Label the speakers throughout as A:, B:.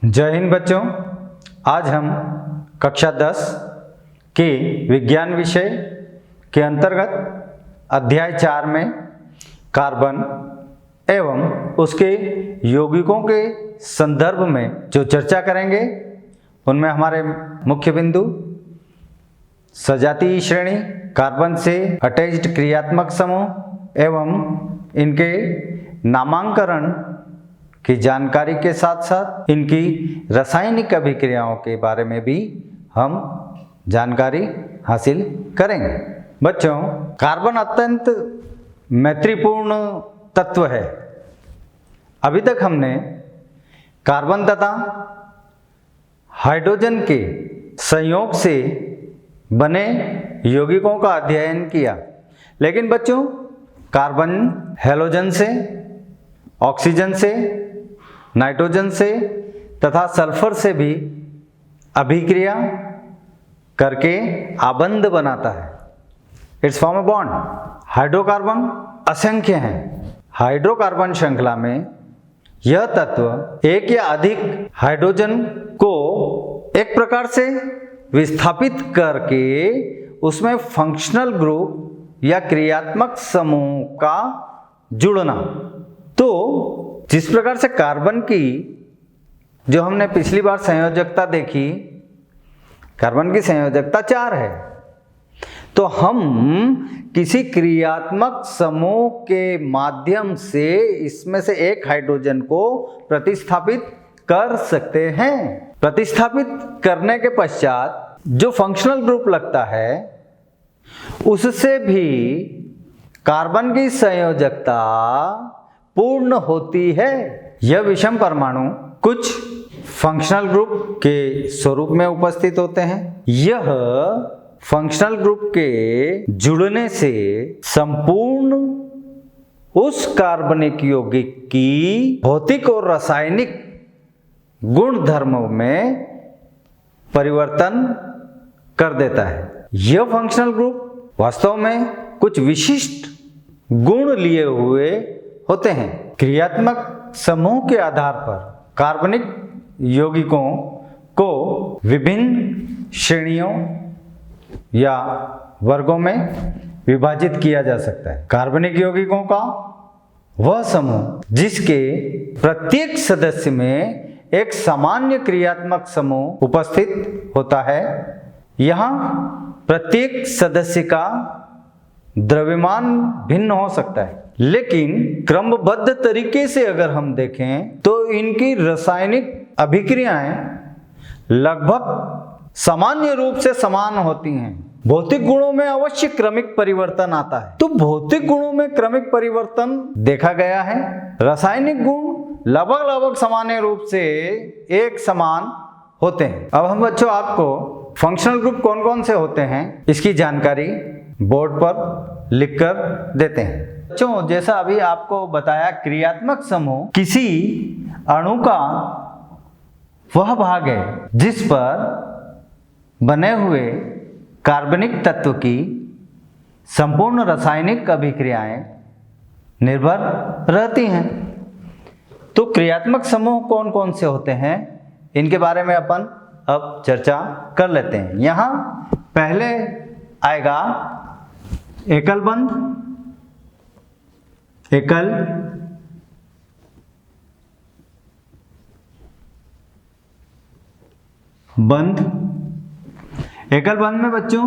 A: जय हिंद बच्चों। आज हम कक्षा 10 के विज्ञान विषय के अंतर्गत अध्याय 4 में कार्बन एवं उसके यौगिकों के संदर्भ में जो चर्चा करेंगे उनमें हमारे मुख्य बिंदु सजातीय श्रेणी, कार्बन से अटैच्ड क्रियात्मक समूह एवं इनके नामांकन की जानकारी के साथ साथ इनकी रासायनिक अभिक्रियाओं के बारे में भी हम जानकारी हासिल करेंगे। बच्चों, कार्बन अत्यंत मैत्रीपूर्ण तत्व है। अभी तक हमने कार्बन तथा हाइड्रोजन के संयोग से बने यौगिकों का अध्ययन किया, लेकिन बच्चों कार्बन हैलोजन से, ऑक्सीजन से, नाइट्रोजन से तथा सल्फर से भी अभिक्रिया करके आबंध बनाता है। It's form a bond. Hydrocarbon असंख्य हैं। हाइड्रोकार्बन श्रृंखला में यह तत्व एक या अधिक हाइड्रोजन को एक प्रकार से विस्थापित करके उसमें फंक्शनल ग्रुप या क्रियात्मक समूह का जुड़ना। तो जिस प्रकार से कार्बन की जो हमने पिछली बार संयोजकता देखी, कार्बन की संयोजकता 4 है, तो हम किसी क्रियात्मक समूह के माध्यम से इसमें से एक हाइड्रोजन को प्रतिस्थापित कर सकते हैं। प्रतिस्थापित करने के पश्चात जो फंक्शनल ग्रुप लगता है उससे भी कार्बन की संयोजकता पूर्ण होती है। यह विषम परमाणु कुछ फंक्शनल ग्रुप के स्वरूप में उपस्थित होते हैं। यह फंक्शनल ग्रुप के जुड़ने से संपूर्ण उस कार्बनिक यौगिक की भौतिक और रासायनिक गुण धर्मों में परिवर्तन कर देता है। यह फंक्शनल ग्रुप वास्तव में कुछ विशिष्ट गुण लिए हुए होते हैं। क्रियात्मक समूह के आधार पर कार्बनिक यौगिकों को विभिन्न श्रेणियों या वर्गों में विभाजित किया जा सकता है। कार्बनिक यौगिकों का वह समूह जिसके प्रत्येक सदस्य में एक सामान्य क्रियात्मक समूह उपस्थित होता है। यहाँ प्रत्येक सदस्य का द्रव्यमान भिन्न हो सकता है, लेकिन क्रमबद्ध तरीके से अगर हम देखें तो इनकी रासायनिक अभिक्रियाएं लगभग सामान्य रूप से समान होती हैं। भौतिक गुणों में अवश्य क्रमिक परिवर्तन आता है, तो भौतिक गुणों में क्रमिक परिवर्तन देखा गया है। रासायनिक गुण लगभग सामान्य रूप से एक समान होते हैं। अब हम बच्चों आपको फंक्शनल ग्रुप कौन कौन से होते हैं इसकी जानकारी बोर्ड पर लिखकर देते हैं। बच्चों, जैसा अभी आपको बताया, क्रियात्मक समूह किसी अणु का वह भाग है जिस पर बने हुए कार्बनिक तत्व की संपूर्ण रासायनिक अभिक्रियाएं निर्भर रहती हैं। तो क्रियात्मक समूह कौन कौन से होते हैं इनके बारे में अपन अब चर्चा कर लेते हैं। यहाँ पहले आएगा एकल बंध, एकल बंध। एकल बंध में बच्चों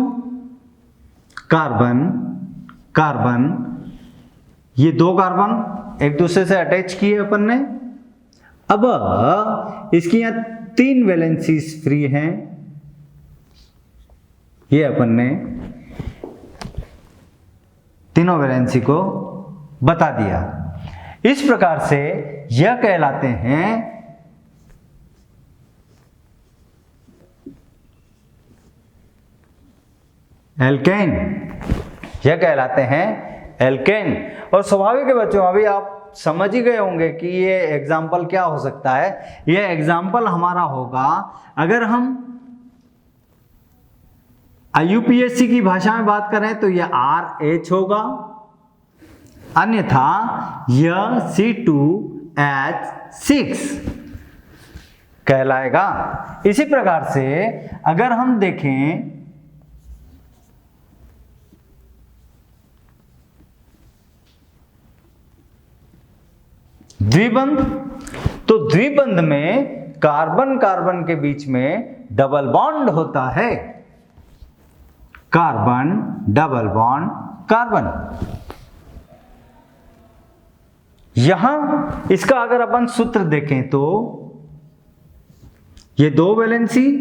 A: कार्बन कार्बन, ये 2 कार्बन एक दूसरे से अटैच किए अपन ने। अब इसकी यहाँ 3 वैलेंसीज फ्री हैं, ये अपन ने तीनों वैलेंसी को बता दिया। इस प्रकार से यह कहलाते हैं एल्केन। यह कहलाते हैं एल्केन। और स्वाभाविक है बच्चों, अभी आप समझ ही गए होंगे कि ये एग्जाम्पल क्या हो सकता है। यह एग्जाम्पल हमारा होगा अगर हम IUPAC की भाषा में बात करें तो यह RH होगा, अन्यथा यह C2H6 कहलाएगा। इसी प्रकार से अगर हम देखें द्विबंध, तो द्विबंध में कार्बन कार्बन के बीच में डबल बॉन्ड होता है, कार्बन डबल बॉन्ड कार्बन। यहां इसका अगर अपन सूत्र देखें तो ये दो वैलेंसी,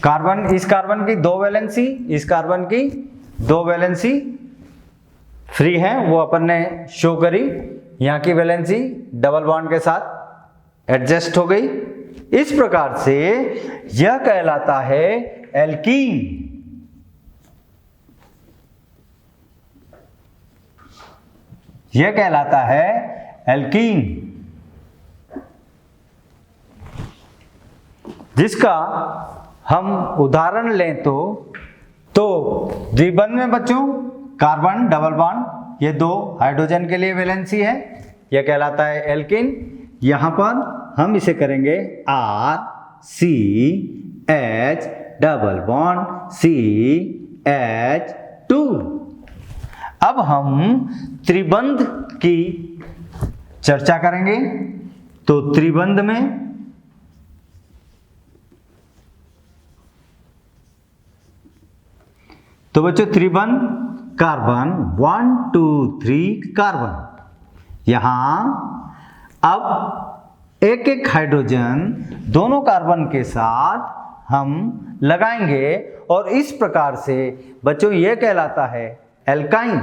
A: कार्बन, इस कार्बन की दो वैलेंसी, इस कार्बन की दो वैलेंसी फ्री है, वो अपन ने शो करी। यहां की वैलेंसी डबल बॉन्ड के साथ एडजस्ट हो गई। इस प्रकार से यह कहलाता है एल्कीन। यह कहलाता है एल्कीन, जिसका हम उदाहरण लें तो द्विबंध में बच्चों कार्बन डबल बॉन्ड, ये दो हाइड्रोजन के लिए वैलेंसी है, यह कहलाता है एल्कीन। यहां पर हम इसे करेंगे RCH डबल बॉन्ड CH2। अब हम त्रिबंध की चर्चा करेंगे। तो त्रिबंध में तो बच्चों त्रिबंध कार्बन 1 2 3 कार्बन, यहां अब एक एक हाइड्रोजन दोनों कार्बन के साथ हम लगाएंगे और इस प्रकार से बच्चों यह कहलाता है एल्काइन।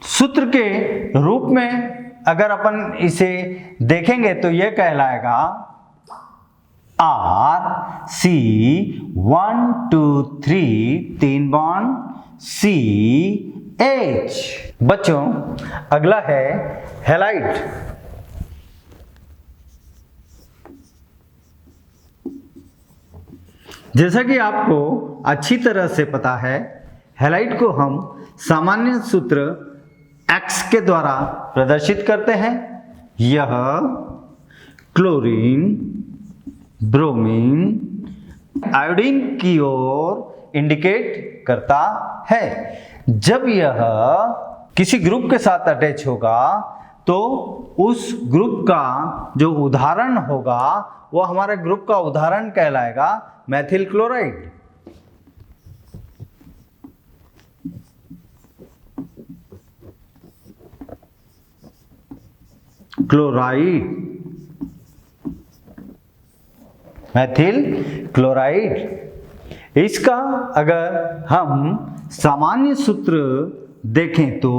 A: सूत्र के रूप में अगर अपन इसे देखेंगे तो यह कहलाएगा RC123 तीन बॉन्ड CH। बच्चों अगला है हैलाइड। जैसा कि आपको अच्छी तरह से पता है, हैलाइड को हम सामान्य सूत्र X के द्वारा प्रदर्शित करते हैं। यह क्लोरीन, ब्रोमीन, आयोडीन की ओर इंडिकेट करता है। जब यह किसी ग्रुप के साथ अटैच होगा तो उस ग्रुप का जो उदाहरण होगा वो हमारे ग्रुप का उदाहरण कहलाएगा Maithil chloride. Chloride, Maithil chloride. इसका अगर हम सामान्य सूत्र देखें तो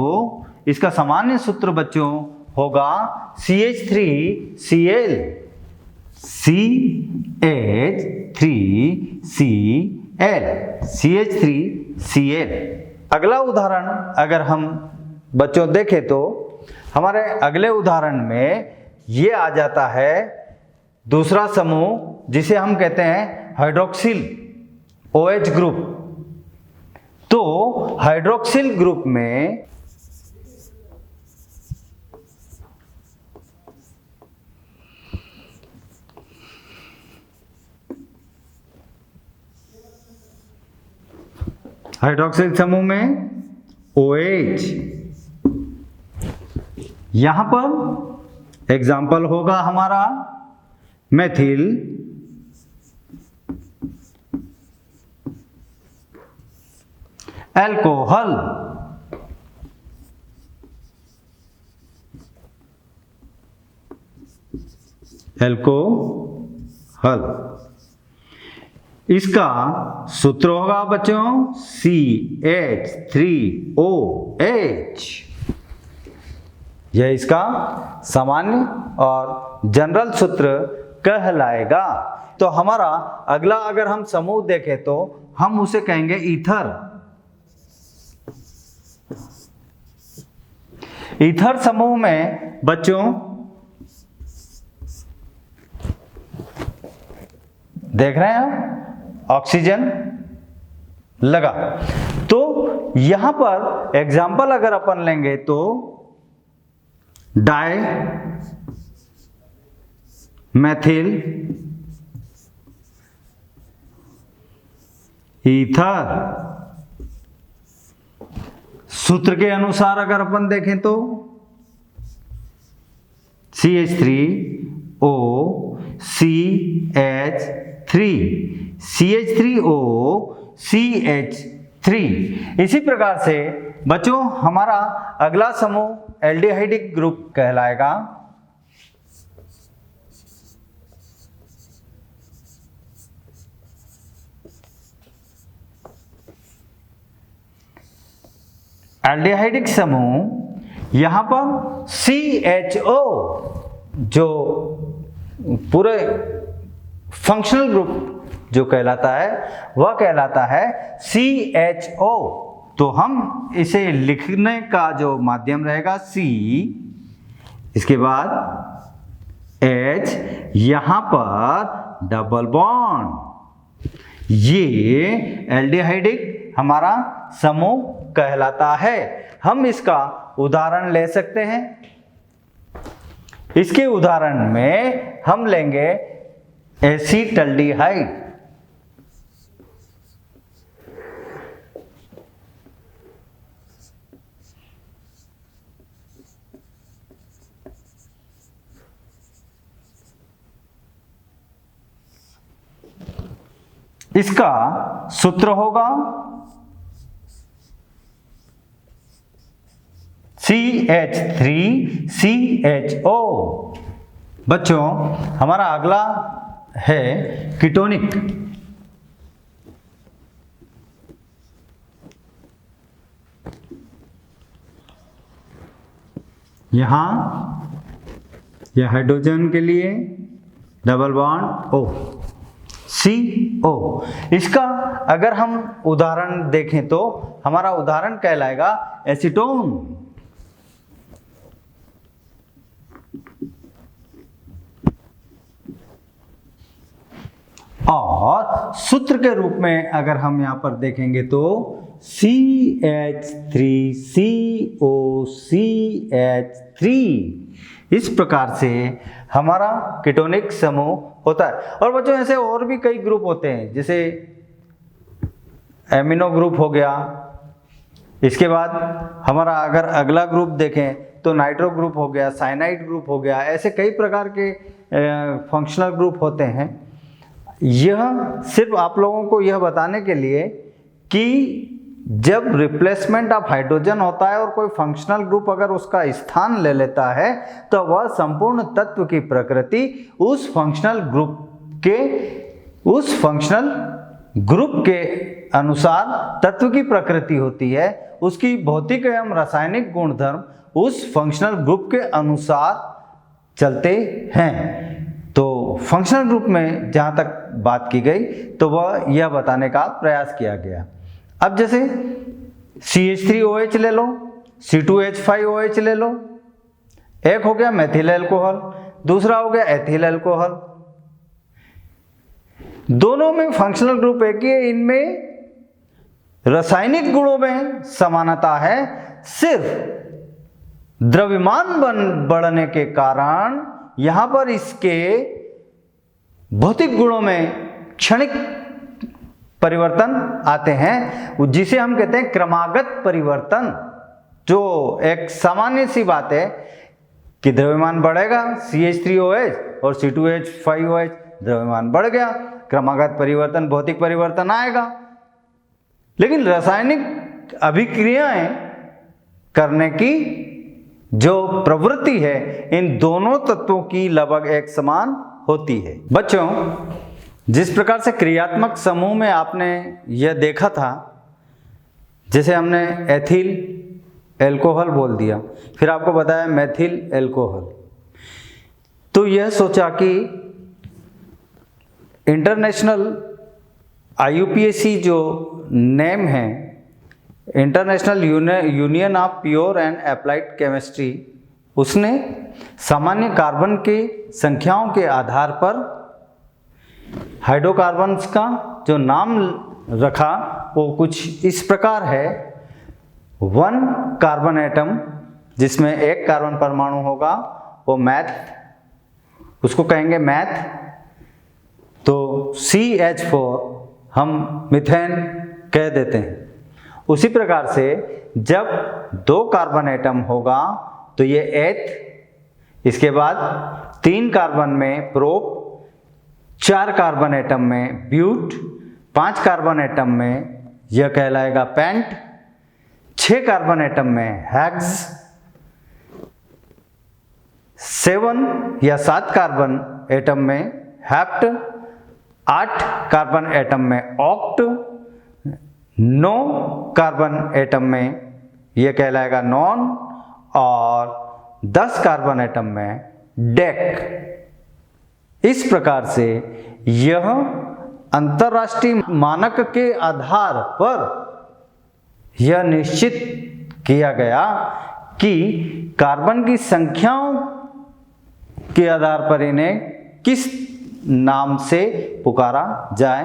A: इसका सामान्य सूत्र बच्चों होगा CH3Cl, CH3Cl, CH3Cl। अगला उदाहरण अगर हम बच्चों देखें तो हमारे अगले उदाहरण में ये आ जाता है दूसरा समूह जिसे हम कहते हैं हाइड्रोक्सिल OH ग्रुप। तो हाइड्रोक्सिल ग्रुप में हाइड्रोक्सिल समूह में OH, यहां पर एग्जाम्पल होगा हमारा मेथिल अल्कोहल। अल्कोहल, इसका सूत्र होगा बच्चों CH3OH। यह इसका सामान्य और जनरल सूत्र कहलाएगा। तो हमारा अगला अगर हम समूह देखें तो हम उसे कहेंगे ईथर। ईथर समूह में बच्चों देख रहे हैं आप, ऑक्सीजन लगा। तो यहां पर एग्जाम्पल अगर अपन लेंगे तो डाई मैथिल ईथर, सूत्र के अनुसार अगर अपन देखें तो CH3O CH3 CH3O CH3। इसी प्रकार से बच्चों हमारा अगला समूह एल्डिहाइडिक ग्रुप कहलाएगा। एल्डिहाइडिक समूह, यहां पर CHO जो पूरे फंक्शनल ग्रुप जो कहलाता है वह कहलाता है CHO। तो हम इसे लिखने का जो माध्यम रहेगा C, इसके बाद H, यहां पर डबल बॉन्ड, ये एल्डिहाइडिक हमारा समूह कहलाता है। हम इसका उदाहरण ले सकते हैं। इसके उदाहरण में हम लेंगे एसीटल्डिहाइड। इसका सूत्र होगा CH3CHO। बच्चों हमारा अगला है कीटोनिक। यहां यह हाइड्रोजन के लिए डबल बॉन्ड O, CO। इसका अगर हम उदाहरण देखें तो हमारा उदाहरण कहलाएगा एसीटोन। और सूत्र के रूप में अगर हम यहां पर देखेंगे तो CH3COCH3। इस प्रकार से हमारा कीटोनिक समूह होता है। और बच्चों ऐसे और भी कई ग्रुप होते हैं, जैसे एमिनो ग्रुप हो गया। इसके बाद हमारा अगर अगला ग्रुप देखें तो नाइट्रो ग्रुप हो गया, साइनाइड ग्रुप हो गया। ऐसे कई प्रकार के फंक्शनल ग्रुप होते हैं। यह सिर्फ आप लोगों को यह बताने के लिए कि जब रिप्लेसमेंट ऑफ हाइड्रोजन होता है और कोई फंक्शनल ग्रुप अगर उसका स्थान ले लेता है तो वह संपूर्ण तत्व की प्रकृति उस फंक्शनल ग्रुप के अनुसार तत्व की प्रकृति होती है। उसकी भौतिक एवं रासायनिक गुणधर्म उस फंक्शनल ग्रुप के अनुसार चलते हैं। तो फंक्शनल ग्रुप में जहाँ तक बात की गई तो वह यह बताने का प्रयास किया गया। अब जैसे CH3OH ले लो, C2H5OH ले लो। एक हो गया मेथिल अल्कोहल, दूसरा हो गया एथिल अल्कोहल। दोनों में फंक्शनल ग्रुप एक ही है, इनमें रासायनिक गुणों में समानता है। सिर्फ द्रव्यमान बढ़ने के कारण यहां पर इसके भौतिक गुणों में क्षणिक परिवर्तन आते हैं, जिसे हम कहते हैं क्रमागत परिवर्तन। जो एक सामान्य सी बात है कि द्रव्यमान बढ़ेगा, CH3OH और C2H5OH, द्रव्यमान बढ़ गया, क्रमागत परिवर्तन, भौतिक परिवर्तन आएगा। लेकिन रासायनिक अभिक्रियाएं करने की जो प्रवृत्ति है इन दोनों तत्वों की लगभग एक समान होती है। बच्चों जिस प्रकार से क्रियात्मक समूह में आपने यह देखा था, जैसे हमने एथिल अल्कोहल बोल दिया, फिर आपको बताया मेथिल अल्कोहल, तो यह सोचा कि इंटरनेशनल IUPAC जो नेम है, international union of pure and applied chemistry, उसने सामान्य कार्बन की संख्याओं के आधार पर हाइड्रोकार्बन्स का जो नाम रखा वो कुछ इस प्रकार है। वन कार्बन एटम जिसमें एक कार्बन परमाणु होगा वो मैथ, उसको कहेंगे मैथ। तो CH4 हम मीथेन कह देते हैं। उसी प्रकार से जब 2 कार्बन एटम होगा तो ये एथ, इसके बाद 3 कार्बन में प्रोप, 4 कार्बन एटम में ब्यूट, 5 कार्बन एटम में यह कहलाएगा पेंट, 6 कार्बन एटम में हेक्स, 7 कार्बन एटम में हेप्ट, 8 कार्बन एटम में ऑक्ट, 9 कार्बन एटम में यह कहलाएगा नॉन, और 10 कार्बन एटम में डेक। इस प्रकार से यह अंतरराष्ट्रीय मानक के आधार पर यह निश्चित किया गया कि कार्बन की संख्याओं के आधार पर इन्हें किस नाम से पुकारा जाए,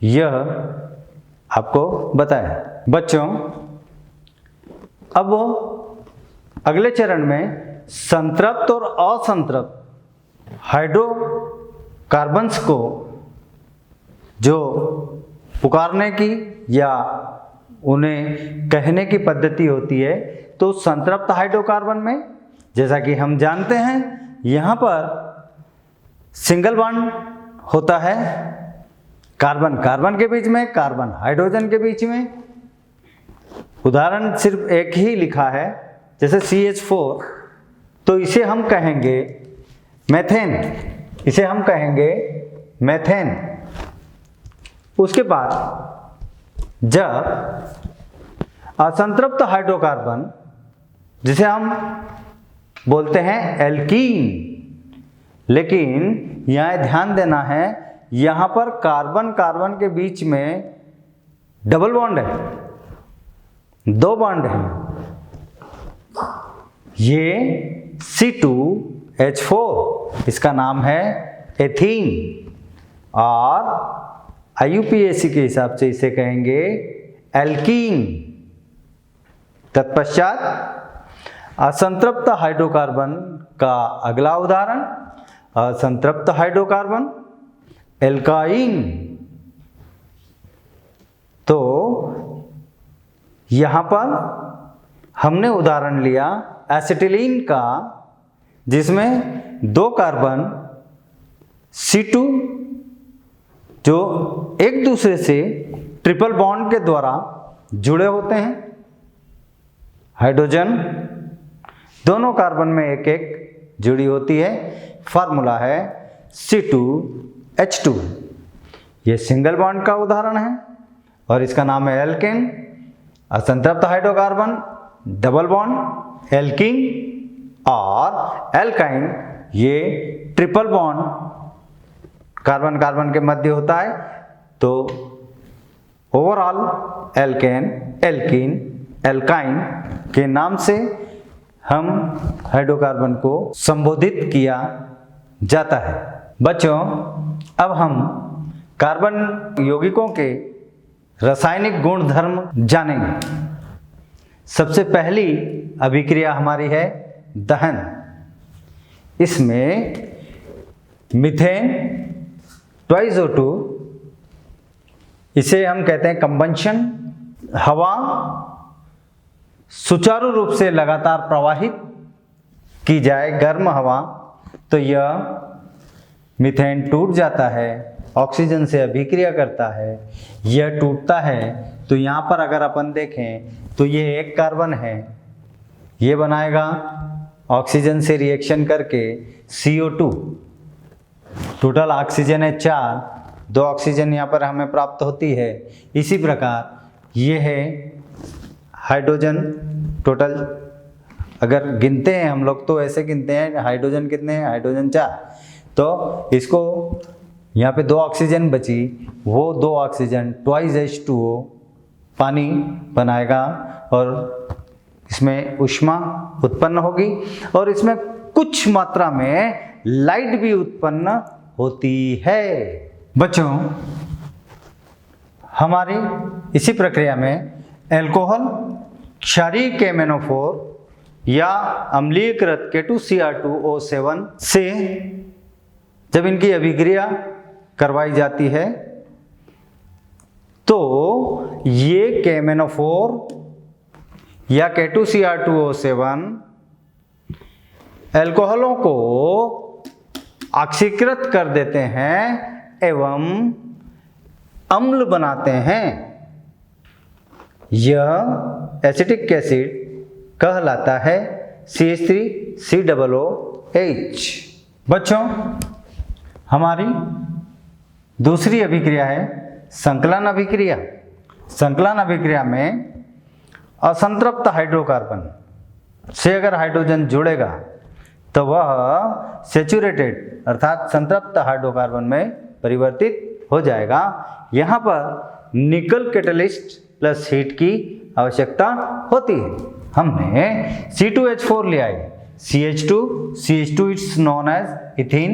A: यह आपको बताया। बच्चों, अब अगले चरण में संतृप्त और असंतृप्त हाइड्रोकार्बन्स को जो पुकारने की या उन्हें कहने की पद्धति होती है, तो संतृप्त हाइड्रोकार्बन में जैसा कि हम जानते हैं यहाँ पर सिंगल बॉन्ड होता है कार्बन कार्बन के बीच में, कार्बन हाइड्रोजन के बीच में। उदाहरण सिर्फ एक ही लिखा है, जैसे CH4, तो इसे हम कहेंगे मेथेन, इसे हम कहेंगे मेथेन। उसके बाद जब असंतृप्त हाइड्रोकार्बन जिसे हम बोलते हैं एल्कीन, लेकिन यहाँ ध्यान देना है, यहाँ पर कार्बन कार्बन के बीच में डबल बॉन्ड है, 2 बॉन्ड है। ये C2H4, इसका नाम है एथीन, और IUPAC के हिसाब से इसे कहेंगे एल्कीन। तत्पश्चात असंतृप्त हाइड्रोकार्बन का अगला उदाहरण असंतृप्त हाइड्रोकार्बन एल्काइन। तो यहाँ पर हमने उदाहरण लिया एसिटिलीन का, जिसमें 2 कार्बन C2 जो एक दूसरे से ट्रिपल बॉन्ड के द्वारा जुड़े होते हैं, हाइड्रोजन दोनों कार्बन में एक एक जुड़ी होती है। फार्मूला है C2H2। ये सिंगल बॉन्ड का उदाहरण है और इसका नाम है एल्केन। असंतृप्त हाइड्रोकार्बन डबल बॉन्ड एल्कीन, और एल्काइन ये ट्रिपल बॉन्ड कार्बन कार्बन के मध्य होता है। तो ओवरऑल एल्केन, एल्कीन, एल्काइन के नाम से हम हाइड्रोकार्बन को संबोधित किया जाता है। बच्चों, अब हम कार्बन यौगिकों के रासायनिक गुण धर्म जानेंगे। सबसे पहली अभिक्रिया हमारी है दहन। इसमें मीथेन 2O2, इसे हम कहते हैं कंबंशन। हवा सुचारू रूप से लगातार प्रवाहित की जाए, गर्म हवा, तो यह मीथेन टूट जाता है, ऑक्सीजन से अभिक्रिया करता है। यह टूटता है तो यहाँ पर अगर अपन देखें तो ये एक कार्बन है, ये बनाएगा ऑक्सीजन से रिएक्शन करके CO2। टोटल ऑक्सीजन है 4, 2 ऑक्सीजन यहाँ पर हमें प्राप्त होती है। इसी प्रकार ये है हाइड्रोजन। टोटल अगर गिनते हैं हम लोग तो ऐसे गिनते हैं, हाइड्रोजन कितने हैं, हाइड्रोजन 4, तो इसको यहाँ पे 2 ऑक्सीजन बची, वो 2 ऑक्सीजन 2H2O पानी बनाएगा और इसमें ऊष्मा उत्पन्न होगी और इसमें कुछ मात्रा में लाइट भी उत्पन्न होती है। बच्चों, हमारी इसी प्रक्रिया में अल्कोहल क्षारीय KMnO4 या अम्लीयकृत K2Cr2O7 से जब इनकी अभिक्रिया करवाई जाती है तो ये KMnO4 या K2Cr2O7 अल्कोहलों को ऑक्सीकृत कर देते हैं एवं अम्ल बनाते हैं। यह एसिटिक एसिड कहलाता है CH3COOH। बच्चों, हमारी दूसरी अभिक्रिया है संकलन अभिक्रिया। संकलन अभिक्रिया में असंतृप्त हाइड्रोकार्बन से अगर हाइड्रोजन जुड़ेगा तो वह सेचुरेटेड अर्थात संतृप्त हाइड्रोकार्बन में परिवर्तित हो जाएगा। यहाँ पर निकल कैटलिस्ट प्लस हीट की आवश्यकता होती है। हमने C2H4 लिया है, CH2 it's known as ethene.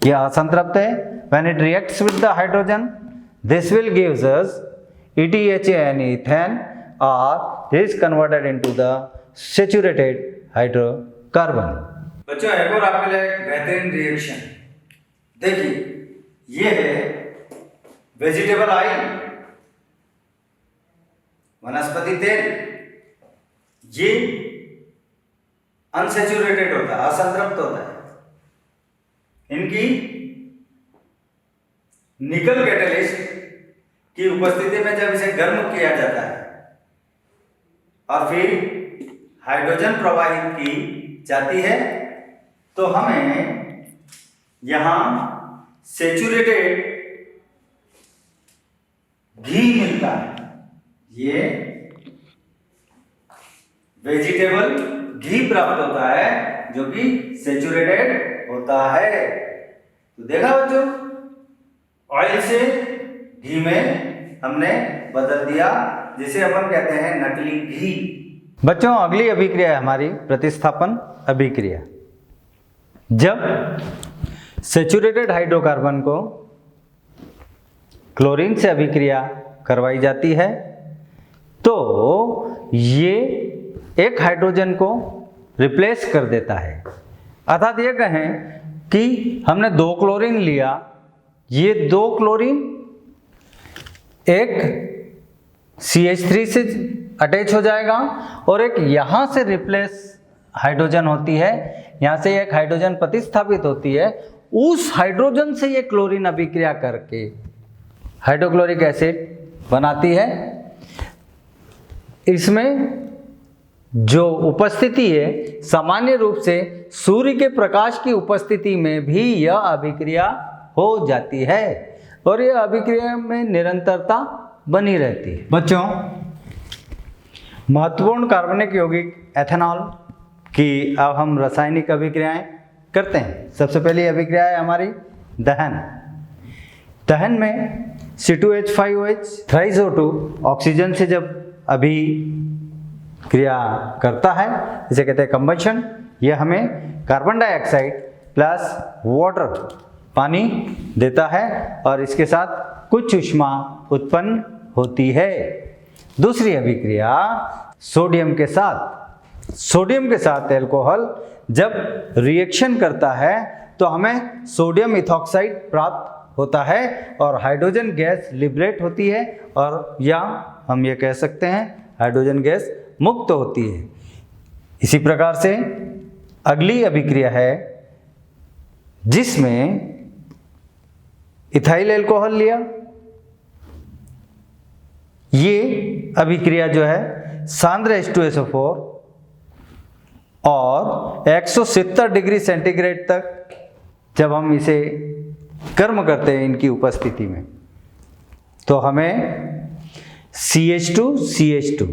A: यह असंतृप्त है। When it reacts with the hydrogen, this will gives us ETHA ethane or is converted into the saturated hydrocarbon।
B: बच्चों, एक और आपके लिए एक बेहतरीन रिएक्शन देखिए, ये है वेजिटेबल ऑयल, वनस्पति तेल। ये अनसेचुरेटेड होता है, असंतृप्त होता है। इनकी निकल कैटलिस्ट की उपस्थिति में जब इसे गर्म किया जाता है और फिर हाइड्रोजन प्रवाहित की जाती है तो हमें यहां सेचुरेटेड घी मिलता है। ये वेजिटेबल घी प्राप्त होता है जो कि सेचुरेटेड होता है। तो देखा बच्चों, ऑयल से घी में हमने बदल दिया, जिसे अपन कहते हैं नकली घी।
A: बच्चों, अगली अभिक्रिया है हमारी प्रतिस्थापन अभिक्रिया। जब सेचुरेटेड हाइड्रोकार्बन को क्लोरीन से अभिक्रिया करवाई जाती है तो ये एक हाइड्रोजन को रिप्लेस कर देता है। अर्थात ये कहें कि हमने 2 क्लोरीन लिया, ये 2 क्लोरीन एक CH3 से अटैच हो जाएगा और एक यहाँ से रिप्लेस हाइड्रोजन होती है, यहाँ से एक हाइड्रोजन प्रतिस्थापित होती है। उस हाइड्रोजन से ये क्लोरीन अभिक्रिया करके हाइड्रोक्लोरिक एसिड बनाती है। इसमें जो उपस्थिति है, सामान्य रूप से सूर्य के प्रकाश की उपस्थिति में भी यह अभिक्रिया हो जाती है और यह अभिक्रिया में निरंतरता बनी रहती है। बच्चों, महत्वपूर्ण कार्बनिक यौगिक एथेनॉल की अब हम रासायनिक अभिक्रियाएं करते हैं। सबसे पहली अभिक्रिया है हमारी दहन। दहन में C2H5OH थ्राइस O2 ऑक्सीजन से जब अभिक्रिया करता है, इसे कहते हैं कंबशन। यह हमें कार्बन डाइऑक्साइड प्लस वाटर पानी देता है और इसके साथ कुछ ऊष्मा उत्पन्न होती है। दूसरी अभिक्रिया सोडियम के साथ एल्कोहल जब रिएक्शन करता है तो हमें सोडियम इथॉक्साइड प्राप्त होता है और हाइड्रोजन गैस लिबरेट होती है और या हम ये कह सकते हैं हाइड्रोजन गैस मुक्त होती है। इसी प्रकार से अगली अभिक्रिया है जिसमें इथाइल अल्कोहल लिया। ये अभिक्रिया जो है सांद्र H2SO4 और 170 डिग्री सेंटीग्रेड तक जब हम इसे गर्म करते हैं इनकी उपस्थिति में तो हमें CH2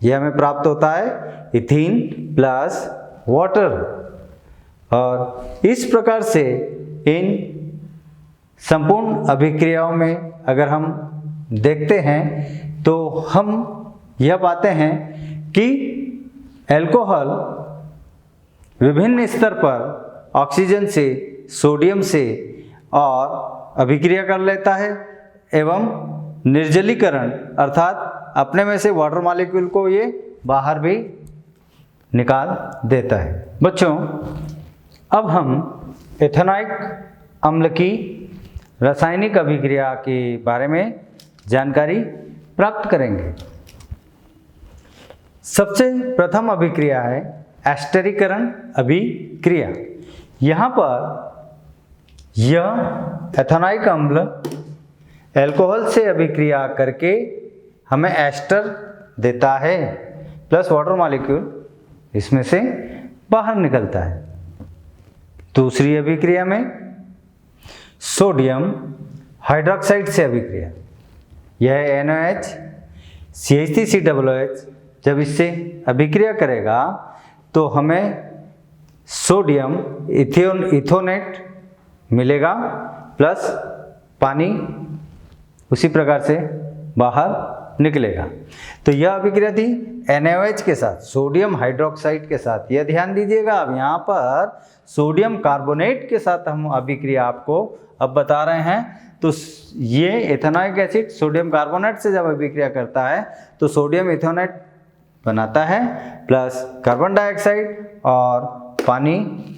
A: यह हमें प्राप्त होता है इथीन प्लस वाटर। और इस प्रकार से इन संपूर्ण अभिक्रियाओं में अगर हम देखते हैं तो हम यह पाते हैं कि एल्कोहल विभिन्न स्तर पर ऑक्सीजन से, सोडियम से और अभिक्रिया कर लेता है एवं निर्जलीकरण अर्थात अपने में से वाटर मॉलिक्यूल को ये बाहर भी निकाल देता है। बच्चों, अब हम एथेनॉइक अम्ल की रासायनिक अभिक्रिया के बारे में जानकारी प्राप्त करेंगे। सबसे प्रथम अभिक्रिया है एस्टरीकरण अभिक्रिया। यहाँ पर यह एथेनॉइक अम्ल अल्कोहल से अभिक्रिया करके हमें एस्टर देता है, प्लस वाटर मॉलिक्यूल इसमें से बाहर निकलता है। दूसरी अभिक्रिया में सोडियम हाइड्रोक्साइड से अभिक्रिया, यह NaOH CH3COOH जब इससे अभिक्रिया करेगा तो हमें सोडियम इथोनेट मिलेगा, प्लस पानी उसी प्रकार से बाहर निकलेगा। तो यह अभिक्रिया थी NaOH के साथ, सोडियम हाइड्रोक्साइड के साथ। यह ध्यान दीजिएगा, अब यहाँ पर सोडियम कार्बोनेट के साथ हम अभिक्रिया आपको अब बता रहे हैं। तो ये एथेनॉइक एसिड सोडियम कार्बोनेट से जब अभिक्रिया करता है तो सोडियम इथोनेट बनाता है, प्लस कार्बन डाइऑक्साइड और पानी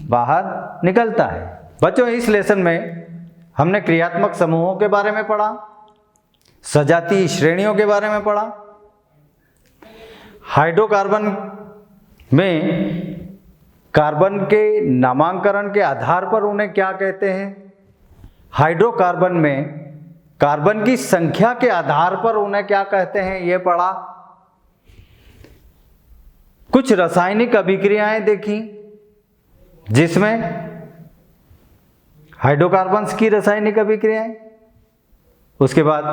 A: बाहर निकलता है। बच्चों, इस लेसन में हमने क्रियात्मक समूहों के बारे में पढ़ा, सजातीय श्रेणियों के बारे में पढ़ा, हाइड्रोकार्बन में कार्बन के नामांकन के आधार पर उन्हें क्या कहते हैं, हाइड्रोकार्बन में कार्बन की संख्या के आधार पर उन्हें क्या कहते हैं, ये पढ़ा। कुछ रासायनिक अभिक्रियाएं देखी जिसमें हाइड्रोकार्बन्स की रासायनिक अभिक्रियाएं, उसके बाद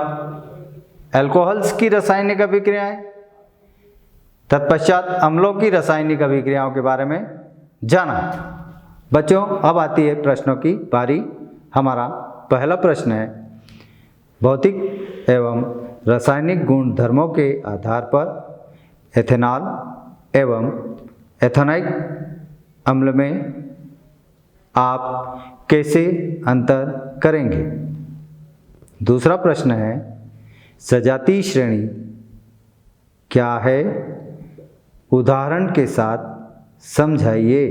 A: अल्कोहल्स की रासायनिक अभिक्रियाएं, तत्पश्चात अम्लों की रासायनिक अभिक्रियाओं के बारे में जाना। बच्चों, अब आती है प्रश्नों की बारी। हमारा पहला प्रश्न है, भौतिक एवं रासायनिक गुणधर्मों के आधार पर एथेनॉल एवं एथेनॉइक अम्ल में आप कैसे अंतर करेंगे। दूसरा प्रश्न है, सजातीय श्रेणी क्या है, उदाहरण के साथ समझाइए।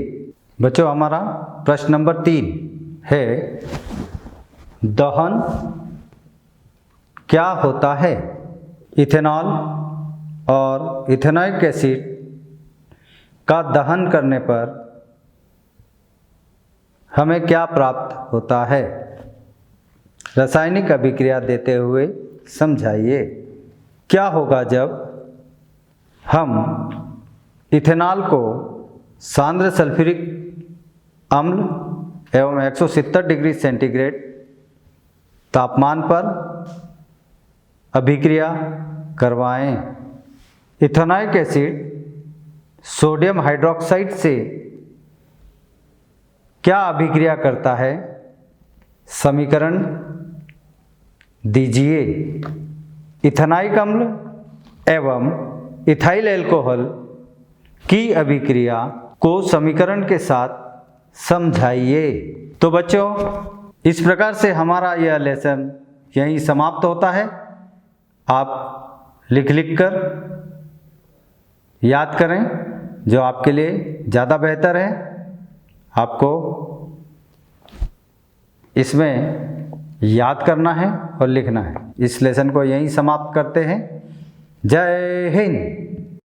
A: बच्चों, हमारा प्रश्न नंबर 3 है, दहन क्या होता है। इथेनॉल और इथेनॉइक एसिड का दहन करने पर हमें क्या प्राप्त होता है, रासायनिक अभिक्रिया देते हुए समझाइए। क्या होगा जब हम इथेनॉल को सांद्र सल्फ्यूरिक अम्ल एवं 170 डिग्री सेंटीग्रेड तापमान पर अभिक्रिया करवाएं। इथेनॉइक एसिड सोडियम हाइड्रोक्साइड से क्या अभिक्रिया करता है, समीकरण दीजिए। इथेनॉइक अम्ल एवं इथाइल अल्कोहल की अभिक्रिया को समीकरण के साथ समझाइए। तो बच्चों, इस प्रकार से हमारा यह लेसन यहीं समाप्त होता है। आप लिख कर याद करें, जो आपके लिए ज़्यादा बेहतर है। आपको इसमें याद करना है और लिखना है। इस लेसन को यहीं समाप्त करते हैं। जय हिंद।